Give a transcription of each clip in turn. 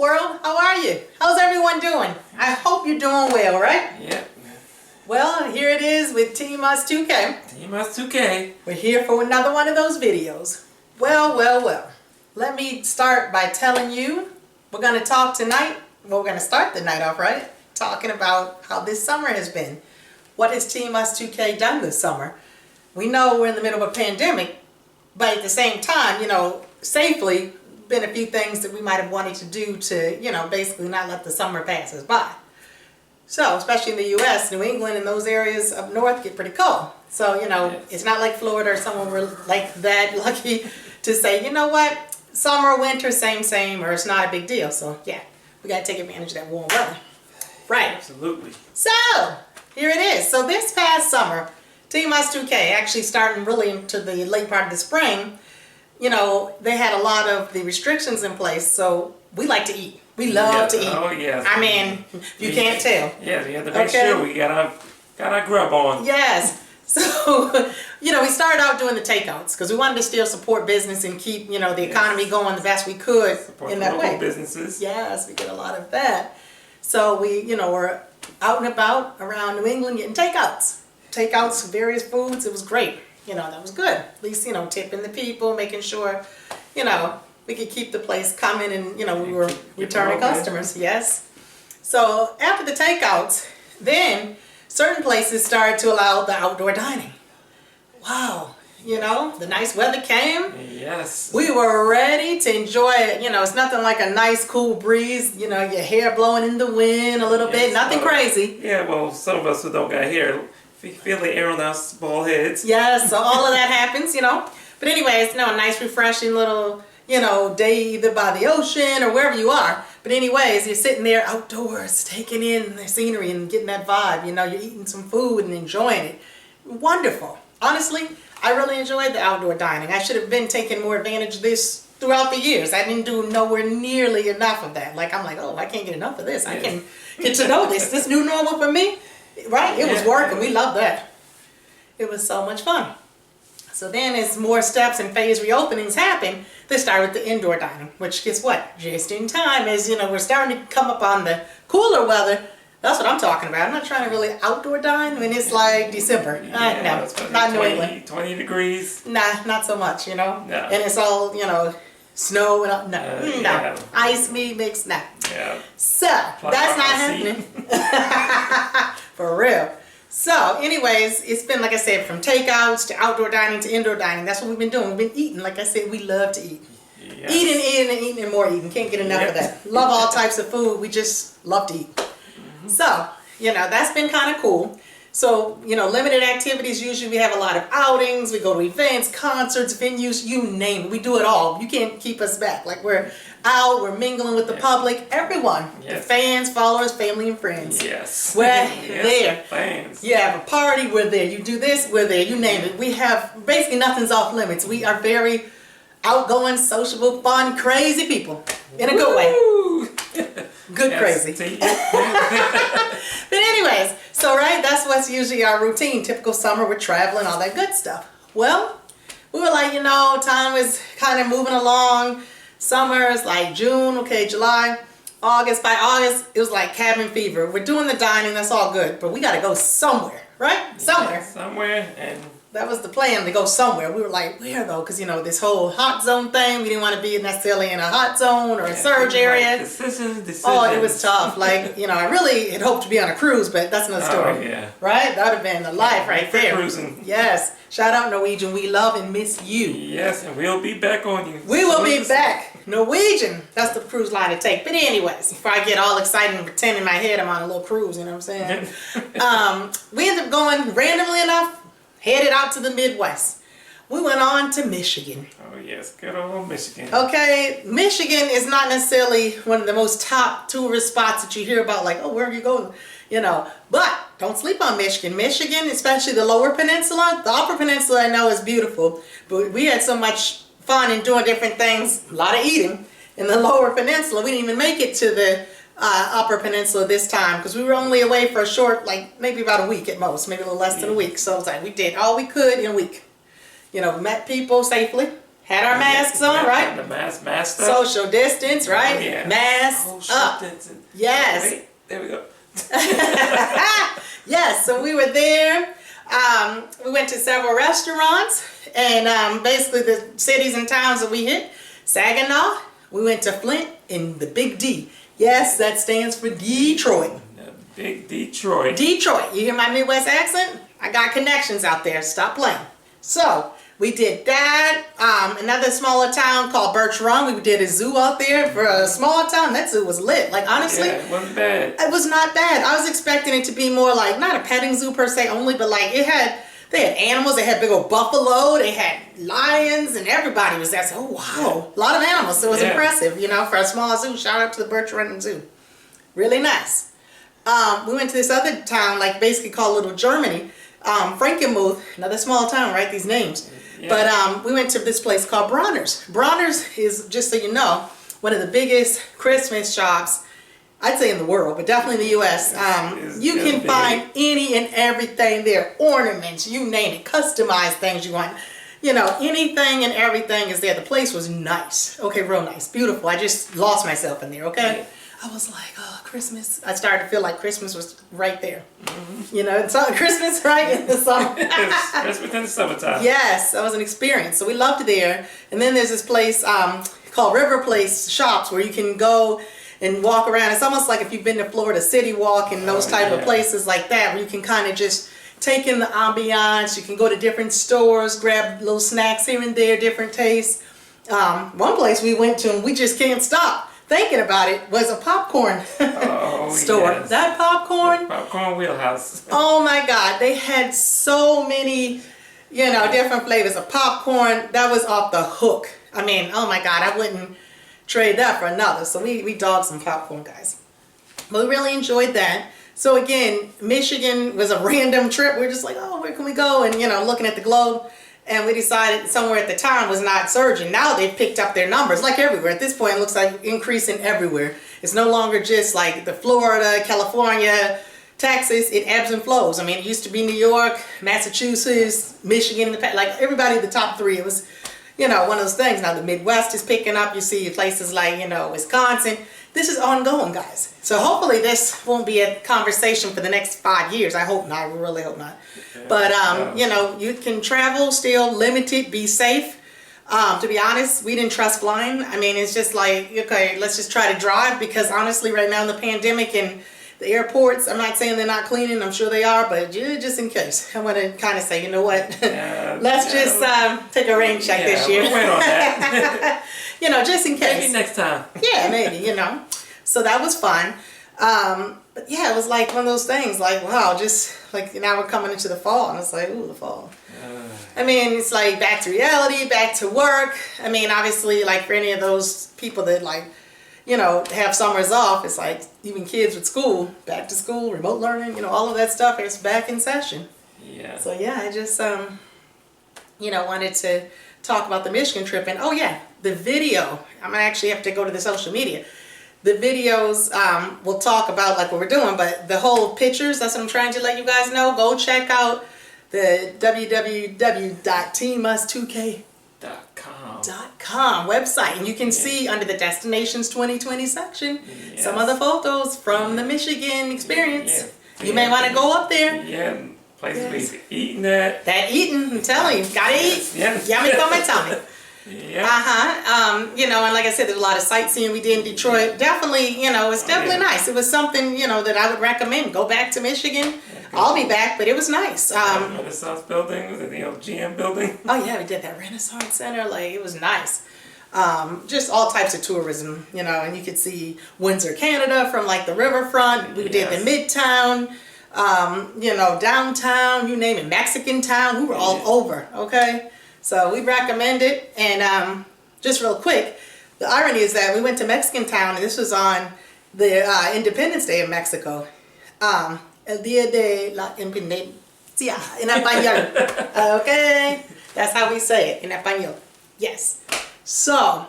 world, how are you? How's everyone doing? I hope you're doing well, right? Yep. Well, here it is with Team Us 2K. Team Us 2K. We're here for another one of those videos. Well. Let me start by telling you, we're going to talk tonight. Well, we're going to start the night off, right? Talking about how this summer has been. What has Team Us 2K done this summer? We know we're in the middle of a pandemic, but at the same time, safely, been a few things that we might have wanted to do to, basically not let the summer pass us by. So, especially in the U.S., New England and those areas up north get pretty cold. So, Yes. It's not like Florida or somewhere we're like that lucky to say, you know what, summer, winter, same, or it's not a big deal. So, yeah, we got to take advantage of that warm weather. Right. Absolutely. So, here it is. So, this past summer, Team Us 2K, actually starting really into the late part of the spring, they had a lot of the restrictions in place, so we like to eat. We love to eat. Oh, yes. I mean, you can't tell. Yeah, we have to make sure we got our grub on. Yes. So, we started out doing the takeouts because we wanted to still support business and keep, the economy going the best we could Support in that local way. businesses. Yes, we get a lot of that. So we, were out and about around New England getting takeouts. Takeouts, various foods. It was great. That was good. At least, tipping the people, making sure, we could keep the place coming and, we were returning customers. Yes. So after the takeouts, then certain places started to allow the outdoor dining. Wow. The nice weather came. Yes. We were ready to enjoy it. It's nothing like a nice cool breeze, your hair blowing in the wind a little bit. Nothing crazy. Yeah, well, some of us who don't got hair, feel the air on our bald heads. Yes, so all of that happens, But anyways, a nice refreshing little, day either by the ocean or wherever you are. But anyways, you're sitting there outdoors, taking in the scenery and getting that vibe. You're eating some food and enjoying it. Wonderful. Honestly, I really enjoyed the outdoor dining. I should have been taking more advantage of this throughout the years. I didn't do nowhere nearly enough of that. I'm like, oh, I can't get enough of this. I can get to know this new normal for me. Right? It was working. We loved that. It was so much fun. So then as more steps and phase reopenings happen, they start with the indoor dining, which guess what? Just in time as, we're starting to come up on the cooler weather. That's what I'm talking about. I'm not trying to really outdoor dine when it's like December. No, not New England. 20 degrees. Nah, not so much, No. And it's all, snow and all. No. Yeah. Ice me mix, nah. Yeah. So, that's not happening. For real. So, anyways, it's been, like I said, from takeouts to outdoor dining to indoor dining. That's what we've been doing. We've been eating. Like I said, we love to eat. Yes. Eating and more eating. Can't get enough of that. Love all types of food. We just love to eat. Mm-hmm. So, that's been kind of cool. So, limited activities. Usually we have a lot of outings. We go to events, concerts, venues, you name it. We do it all. You can't keep us back. We're out, we're mingling with the public, everyone. Yes. The fans, followers, family, and friends. Yes. We're Yes, there. Fans. You have a party, we're there. You do this, we're there. You name it. We have, basically nothing's off limits. We are very outgoing, sociable, fun, crazy people. In a good way. Good crazy. But anyways, so that's what's usually our routine. Typical summer, we're traveling, all that good stuff. Well, we were like, time is kind of moving along. Summer is like June, okay, July, August. By August, it was like cabin fever. We're doing the dining, that's all good. But we got to go somewhere, right? Somewhere. Yeah, somewhere. And that was the plan, to go somewhere. We were like, where though? Because, this whole hot zone thing, we didn't want to be necessarily in a hot zone or a surge area. Decisions. Oh, it was tough. I really had hoped to be on a cruise, but that's another story. Oh, yeah. Right? That would have been the life right there. Cruising. Yes. Shout out Norwegian. We love and miss you. Yes, and we'll be back on you. We will be back. Norwegian. That's the cruise line to take. But anyways, before I get all excited and pretend in my head I'm on a little cruise, you know what I'm saying? We ended up going, randomly enough, headed out to the Midwest. We went on to Michigan. Oh yes, good old Michigan. Okay, Michigan is not necessarily one of the most top tourist spots that you hear about, like, oh, where are you going? But don't sleep on Michigan. Michigan, especially the lower peninsula, the upper peninsula I know is beautiful, but we had so much fun and doing different things, a lot of eating in the lower peninsula. We didn't even make it to the upper peninsula this time because we were only away for a short, maybe about a week at most, maybe a little less than a week. So it was we did all we could in a week. Met people safely, Had our masks on, right? The mask up. Social distance, right? Oh, yeah. Masks up. Yes. Wait, there we go. Yes, so we were there. We went to several restaurants, and basically the cities and towns that we hit. Saginaw, we went to Flint, and the Big D. Yes, that stands for Detroit. Big Detroit. Detroit. You hear my Midwest accent? I got connections out there. Stop playing. So we did that. Another smaller town called Birch Run. We did a zoo out there. For a small town, that zoo was lit. Like, honestly, Yeah, it wasn't bad. it was not bad. I was expecting it to be more like, not a petting zoo per se only, but like they had animals. They had big old buffalo. They had lions, and everybody was there. So, oh wow, a lot of animals. So it was impressive, you know, for a small zoo. Shout out to the Birch Run Zoo. Really nice. We went to this other town, like basically called Little Germany. Frankenmuth, another small town, right? These names. Yeah. But we went to this place called Bronner's. Bronner's is, just so you know, one of the biggest Christmas shops, I'd say in the world, but definitely in the U.S. You can find any and everything there. Ornaments, you name it, customized things you want. You know, anything and everything is there. The place was nice. Okay, real nice. Beautiful. I just lost myself in there, okay? Yeah. I was like, oh, Christmas. I started to feel like Christmas was right there. You know, it's all Christmas right in the summer. It's within the summertime. Yes, that was an experience. So we loved it there. And then there's this place called River Place Shops where you can go and walk around. It's almost like if you've been to Florida City Walk and those type of places like that, where you can kind of just take in the ambiance. You can go to different stores, grab little snacks here and there, different tastes. One place we went to and we just can't stop thinking about it was a popcorn store. Yes. That popcorn. Popcorn wheelhouse. Oh my God, they had so many, you know, different flavors of popcorn. That was off the hook. I mean, oh my God, I wouldn't trade that for another. So we dogged some popcorn, guys. But we really enjoyed that. So again, Michigan was a random trip. We were just like, oh, where can we go? And, you know, looking at the globe. And we decided somewhere at the time was not surging. Now they've picked up their numbers, like everywhere. At this point, it looks like increasing everywhere. It's no longer just like the Florida, California, Texas. It ebbs and flows. I mean, it used to be New York, Massachusetts, Michigan, like everybody, the top three. It was, you know, one of those things. Now the Midwest is picking up. You see places like, you know, Wisconsin. This is ongoing, guys. So hopefully this won't be a conversation for the next 5 years. I hope not. I really hope not. But, you know, you can travel still, limited, be safe. To be honest, we didn't trust flying. I mean, it's just like, okay, let's just try to drive because honestly, right now in the pandemic and the airports, I'm not saying they're not cleaning. I'm sure they are, but just in case, I want to kind of say, you know what? Let's just take a rain check this year. We'll wait on that. You know, just in case. Maybe next time. Yeah, maybe, you know. So that was fun. But yeah, it was like one of those things, like, wow, just like now we're coming into the fall, and it's like, ooh, the fall. I mean, it's like back to reality, back to work. I mean, obviously, like for any of those people that like, you know, have summers off, it's like even kids with school, back to school, remote learning, you know, all of that stuff is back in session. Yeah. So yeah, I just, you know, wanted to talk about the Michigan trip. And oh yeah, the video, I'm gonna actually have to go to the social media. The videos, we'll talk about like what we're doing, but the whole pictures, that's what I'm trying to let you guys know. Go check out the www.teamus2k.com website, and you can see under the Destinations 2020 section some of the photos from the Michigan experience. You may want to go up there. Yeah, places we eating at. That eating, I'm telling you, gotta eat. Yes. Yummy for my tummy. Yeah. You know, and like I said, there's a lot of sightseeing we did in Detroit. Definitely, you know, it's definitely nice. It was something, you know, that I would recommend. Go back to Michigan. I'll be back, but it was nice. Renaissance building, was it the old GM building? Oh yeah, we did that Renaissance Center. Like, it was nice. Just all types of tourism, you know, and you could see Windsor, Canada from like the riverfront. We did the Midtown, you know, downtown, you name it, Mexican town. We were all over, okay? So we recommend it. And just real quick, the irony is that we went to Mexican town, and this was on the Independence Day of Mexico. El Día de la Independencia en español. Okay? That's how we say it, in español. Yes. So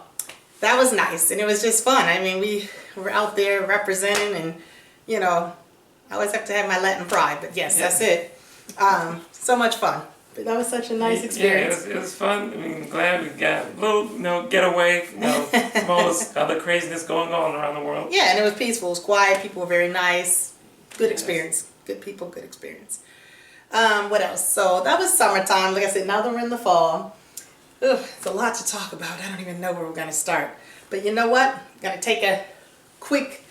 that was nice, and it was just fun. I mean, we were out there representing, and, you know, I always have to have my Latin pride, but yes, that's it. So much fun. But that was such a nice experience. Yeah, it was fun. I mean, glad we got a little, getaway, from all this other craziness going on around the world. Yeah, and it was peaceful. It was quiet. People were very nice. Good experience. Good people, good experience. What else? So that was summertime. Like I said, now that we're in the fall, it's a lot to talk about. I don't even know where we're going to start. But you know what? I'm going to take a quick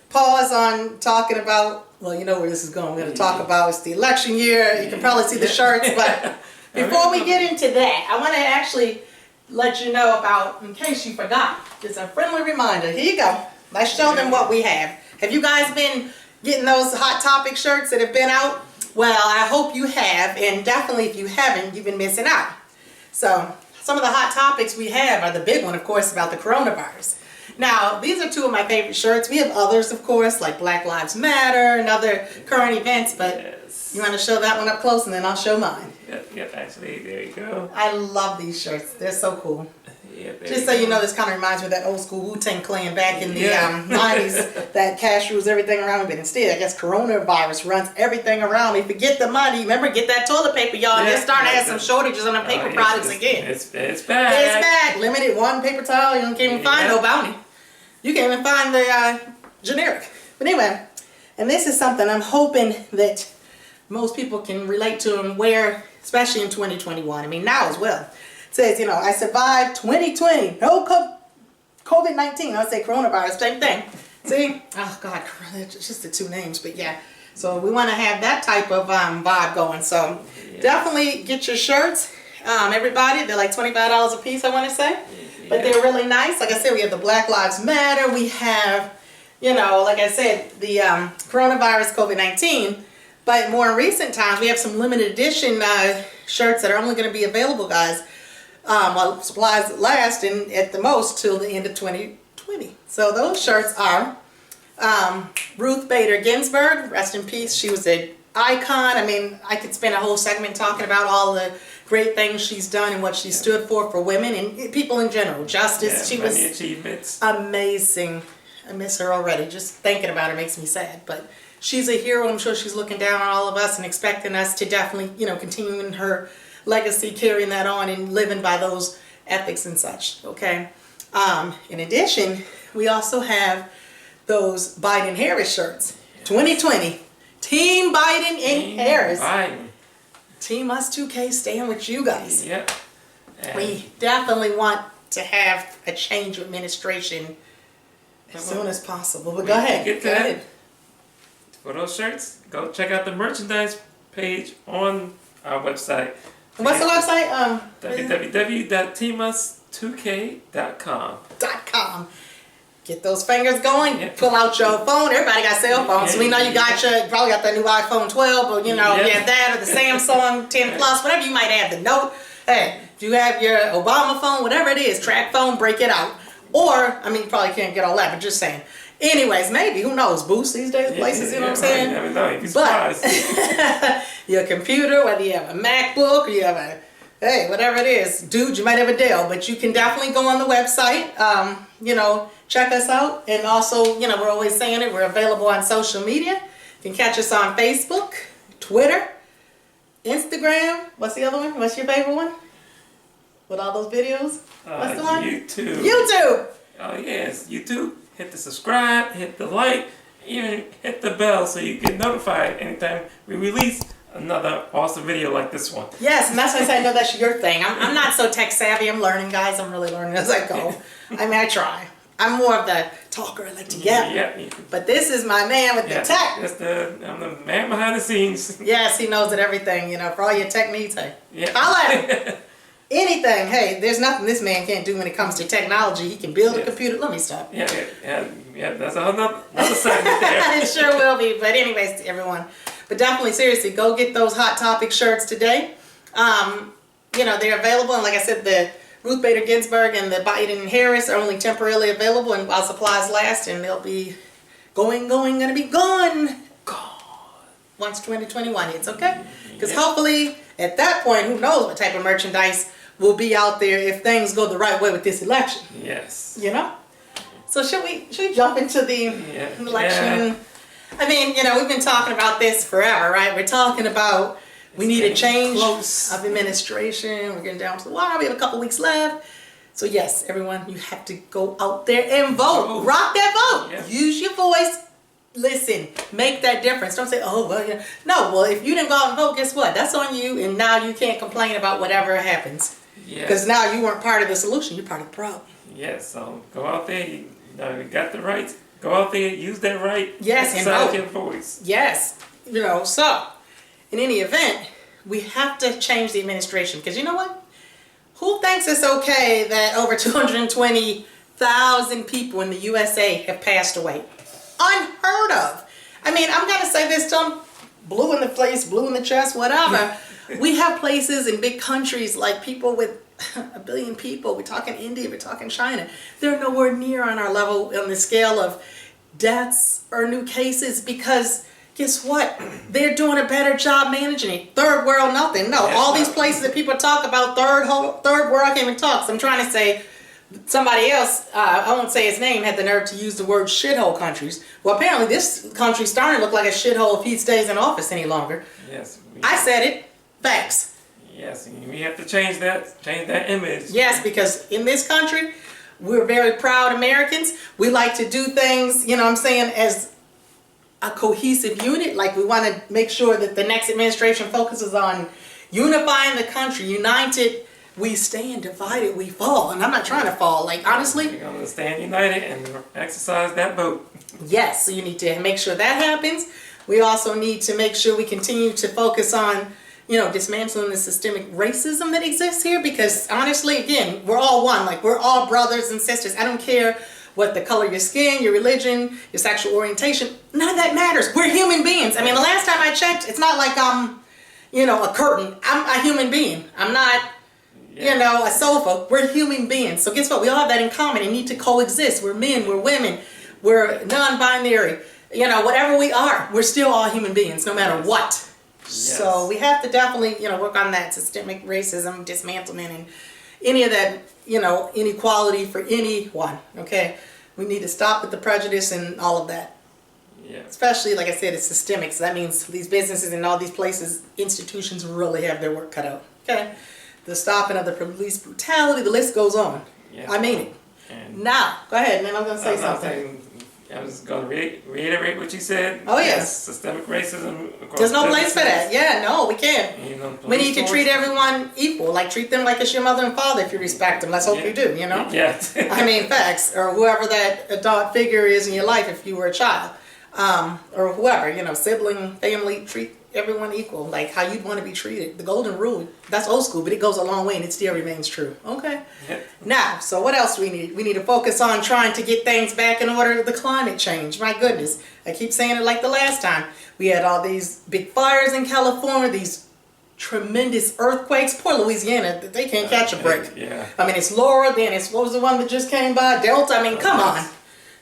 pause on talking about, well, you know where this is going. We're going to talk about it's the election year. You can probably see the shirts, but before we get into that, I want to actually let you know about, in case you forgot, just a friendly reminder. Here you go. Let's show them what we have. Have you guys been getting those Hot Topic shirts that have been out? Well, I hope you have, and definitely if you haven't, you've been missing out. So, some of the hot topics we have are the big one, of course, about the coronavirus. Now, these are two of my favorite shirts. We have others, of course, like Black Lives Matter and other current events, but you want to show that one up close and then I'll show mine. Yep, actually, there you go. I love these shirts. They're so cool. Yeah, just so you know, this kind of reminds me of that old school Wu-Tang Clan back in the 90s that cash rules everything around me. But instead, I guess coronavirus runs everything around me. Forget the money. Remember, get that toilet paper, y'all. They're starting to have some shortages on the paper products again. It's back. It's back. Limited one paper towel. You can't even find no bounty. You can't even find the generic. But anyway, and this is something I'm hoping that most people can relate to and wear, especially in 2021. I mean, now as well. It says, I survived 2020. No COVID-19. I would say coronavirus. Same thing. See? Oh, God. It's just the two names. But, yeah. So, we want to have that type of vibe going. So, definitely get your shirts. Everybody, they're like $25 a piece, I want to say. But they're really nice. Like I said, we have the Black Lives Matter. We have, like I said, the coronavirus, COVID-19. But more in recent times, we have some limited edition shirts that are only going to be available, guys, while supplies last, and at the most till the end of 2020. So those shirts are Ruth Bader Ginsburg, rest in peace. She was an icon. I mean, I could spend a whole segment talking about all the great things she's done and what she stood for women and people in general. Justice. She was achievements. Amazing. I miss her already. Just thinking about her makes me sad. But she's a hero. I'm sure she's looking down on all of us and expecting us to definitely, continue in her legacy, carrying that on and living by those ethics and such. Okay. In addition, we also have those Biden-Harris shirts. 2020. Team Biden and Harris. Biden. Team Us 2K staying with you guys. Yep. We definitely want to have a change of administration as soon as possible. But go ahead. Go ahead. For those shirts, go check out the merchandise page on our website. What's the website? www.teamus2k.com. Get those fingers going. Pull out your phone. Everybody got cell phones, so we know you probably got that new iPhone 12, or you have that, or the Samsung 10 Plus, whatever you might have. The Note. Hey, if you have your Obama phone, whatever it is, track phone, break it out. Or, I mean, you probably can't get all that, but just saying. Anyways, maybe, who knows, Boost these days, places, you know what I'm saying? You never know, you'd be surprised. But your computer, whether you have a MacBook or you have whatever it is, dude, you might have a Dell, but you can definitely go on the website, check us out. And also, we're always saying it, we're available on social media. You can catch us on Facebook, Twitter, Instagram. What's the other one? What's your favorite one? With all those videos? What's the one? YouTube. YouTube! Oh, yes, YouTube. Hit the subscribe, hit the like, even hit the bell so you get notified anytime we release another awesome video like this one. Yes, and that's why I say I know that's your thing. I'm not so tech savvy. I'm learning, guys. I'm really learning as I go. I mean, I try. I'm more of the talker. I like to get. Yeah. But this is my man with the tech. I'm the man behind the scenes. Yes, he knows it everything. For all your tech needs, hey. Yeah. Holla at him. Anything. Hey, there's nothing this man can't do when it comes to technology. He can build a computer. Let me stop. Yeah. That's another segment there. It sure will be. But anyways, everyone. But definitely, seriously, go get those Hot Topic shirts today. They're available. And like I said, the Ruth Bader Ginsburg and the Biden and Harris are only temporarily available and while supplies last. And they'll be going to be gone. Once 2021 hits, okay? Because hopefully, at that point, who knows what type of merchandise will be out there if things go the right way with this election. Yes. So should we jump into the election? I mean, we've been talking about this forever, right? We're talking about We need a change close. of administration. We're getting down to the wire. We have a couple weeks left. So yes, everyone, you have to go out there and vote. Rock that vote. Yeah. Use your voice. Listen, make that difference. Don't say, oh, well, yeah. No, well, if you didn't go out and vote, guess what? That's on you, and now you can't complain about whatever happens. Because now you weren't part of the solution, you're part of the problem. Yes, so go out there, you got the rights. Go out there, use that right. Yes, and exercise vote. your voice. Yes, so, in any event, we have to change the administration. Because you know what? Who thinks it's okay that over 220,000 people in the USA have passed away? Unheard of. I mean, I'm going to say this to them, blue in the face, blue in the chest, whatever. We have places in big countries like people with 1 billion people. We're talking India, we're talking China. They're nowhere near on our level on the scale of deaths or new cases because guess what? They're doing a better job managing it. Third world, nothing. No, all these places that people talk about, third world, I can't even talk. So I'm trying to say, somebody else, I won't say his name, had the nerve to use the word shithole countries. Well, apparently this country's starting to look like a shithole if he stays in office any longer. Yes. I said it. Facts. Yes, we have to change that image. Yes, because in this country, we're very proud Americans. We like to do things, you know what I'm saying, as a cohesive unit. Like we want to make sure that the next administration focuses on unifying the country. United we stand, divided we fall. And I'm not trying to fall. Like, honestly. We're going to stand united and exercise that vote. Yes, so you need to make sure that happens. We also need to make sure we continue to focus on, dismantling the systemic racism that exists here. Because, honestly, again, we're all one. Like, we're all brothers and sisters. I don't care what the color of your skin, your religion, your sexual orientation. None of that matters. We're human beings. I mean, the last time I checked, it's not like I'm, a curtain. I'm a human being. I'm not... a sofa. We're human beings. So guess what? We all have that in common and need to coexist. We're men, we're women, we're non-binary. Whatever we are, we're still all human beings, no matter what. Yes. So we have to definitely, work on that systemic racism, dismantlement, and any of that, inequality for anyone, okay? We need to stop with the prejudice and all of that. Yeah. Especially, like I said, it's systemic. So that means these businesses and all these places, institutions really have their work cut out, okay? The stopping of the police brutality, the list goes on. Yeah. I mean it. And now, go ahead, and then I'm going to say something. I was going to reiterate what you said. Oh, yes. Systemic racism. There's no place for that. Yeah, no, we can't. We need to treat everyone equal. Like, treat them like it's your mother and father if you respect them. Let's hope you do, Yeah. I mean, facts. Or whoever that adult figure is in your life if you were a child. Or whoever, sibling, family, treat everyone equal, like how you'd want to be treated. The golden rule, that's old school, but it goes a long way and it still remains true. Okay. Yep. Now, so what else we need? We need to focus on trying to get things back in order. The climate change. My goodness. I keep saying it like the last time. We had all these big fires in California, these tremendous earthquakes. Poor Louisiana, they can't catch a break. Yeah. I mean, it's Laura, then it's, what was the one that just came by? Delta. I mean, come on.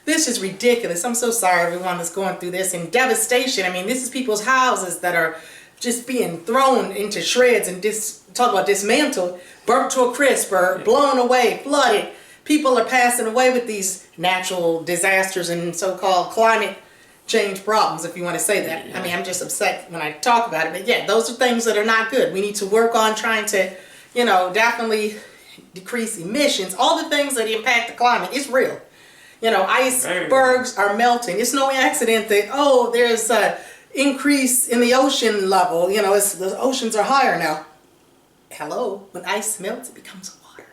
This is ridiculous. I'm so sorry everyone that's going through this. And devastation. I mean, this is people's houses that are just being thrown into shreds and talk about dismantled, burnt to a crisp, or blown away, flooded. People are passing away with these natural disasters and so-called climate change problems, if you want to say that. Yeah. I mean, I'm just upset when I talk about it. But yeah, those are things that are not good. We need to work on trying to, definitely decrease emissions. All the things that impact the climate. It's real. Icebergs are melting. It's no accident that, there's an increase in the ocean level. The oceans are higher now. Hello, when ice melts, it becomes water.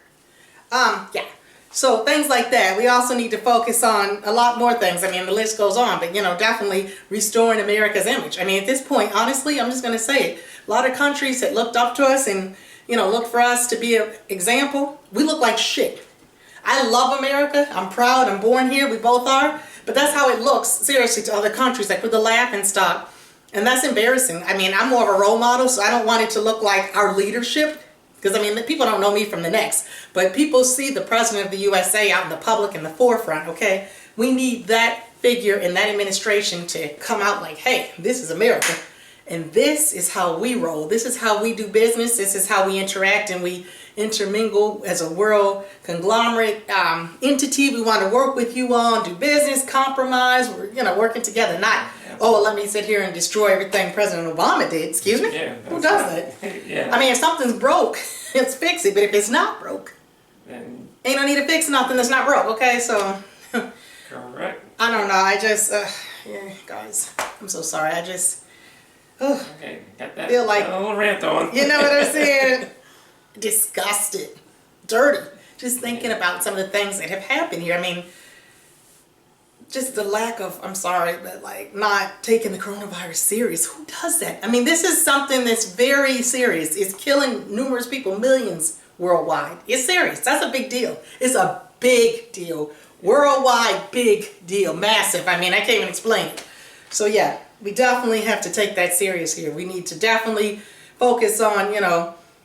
Yeah. So things like that. We also need to focus on a lot more things. I mean, the list goes on, but, definitely restoring America's image. I mean, at this point, honestly, I'm just going to say it. A lot of countries that looked up to us and, looked for us to be an example, we look like shit. I love America. I'm proud. I'm born here. We both are. But that's how it looks, seriously, to other countries. Like with the laughing stock. And that's embarrassing. I mean, I'm more of a role model, so I don't want it to look like our leadership. Because, I mean, people don't know me from the next. But people see the president of the USA out in the public in the forefront, okay? We need that figure in that administration to come out like, hey, this is America. And this is how we roll. This is how we do business. This is how we interact and we intermingle as a world conglomerate entity. We want to work with you all and do business, compromise. We're, working together. Not, oh, let me sit here and destroy everything President Obama did. Excuse me? Yeah, who does that? Yeah. I mean, if something's broke, let's fix it. But if it's not broke, And ain't no need to fix nothing that's not broke. Okay, so correct. I don't know. I just, yeah, guys, I'm so sorry. I just, Okay, got that feel like, got a little rant on. you know what I'm saying? Disgusted, dirty, just thinking about some of the things that have happened here. I mean, just the lack of, I'm sorry, but like not taking the coronavirus serious. Who does that? I mean, this is something that's very serious. It's killing numerous people, millions worldwide. It's serious. That's a big deal. It's a big deal. Worldwide, big deal. Massive. I mean, I can't even explain it. So yeah, we definitely have to take that serious here. We need to definitely focus on,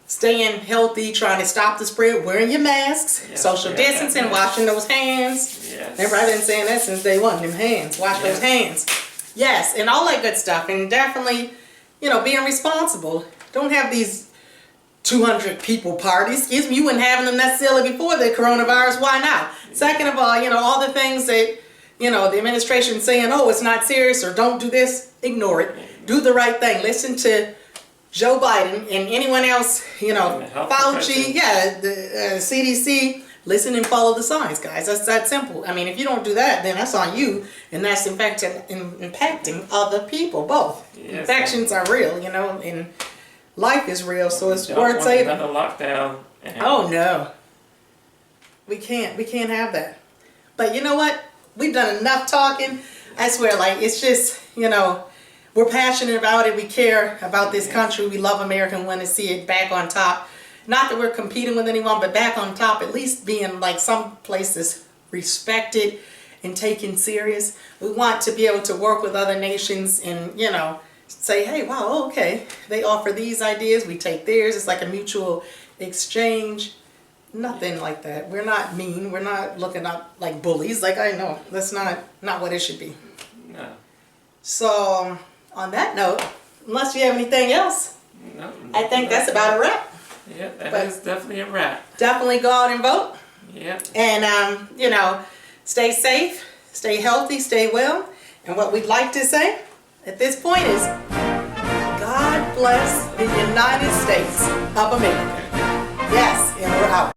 staying healthy, trying to stop the spread, wearing your masks, Yes, social yeah, distancing, yes. washing those hands. Yes. Everybody been saying that since day one, them hands, wash those hands. Yes, and all that good stuff. And definitely, being responsible. Don't have these 200 people parties. Excuse me, you weren't having them necessarily before the coronavirus. Why now? Second of all the things that, the administration saying, oh, it's not serious or don't do this, ignore it. Do the right thing. Listen to Joe Biden and anyone else, Fauci, the CDC. Listen and follow the signs, guys. That's that simple. I mean, if you don't do that, then that's on you, and that's impacting other people. Both Yes, infections are real, and life is real, so it's Don't worth want saving. another lockdown. Oh no, we can't have that. But you know what? We've done enough talking. I swear, it's just, we're passionate about it. We care about this country. We love America and want to see it back on top. Not that we're competing with anyone, but back on top, at least being some places respected and taken serious. We want to be able to work with other nations and, say, hey, wow, okay, they offer these ideas. We take theirs. It's like a mutual exchange. Nothing like that. We're not mean. We're not looking up like bullies. I know that's not what it should be. No. So on that note, unless you have anything else, No. I think that's about a wrap. Yeah, that is definitely a wrap. Definitely go out and vote. Yeah. And stay safe, stay healthy, stay well. And what we'd like to say at this point is, God bless the United States of America. Yes, and we're out.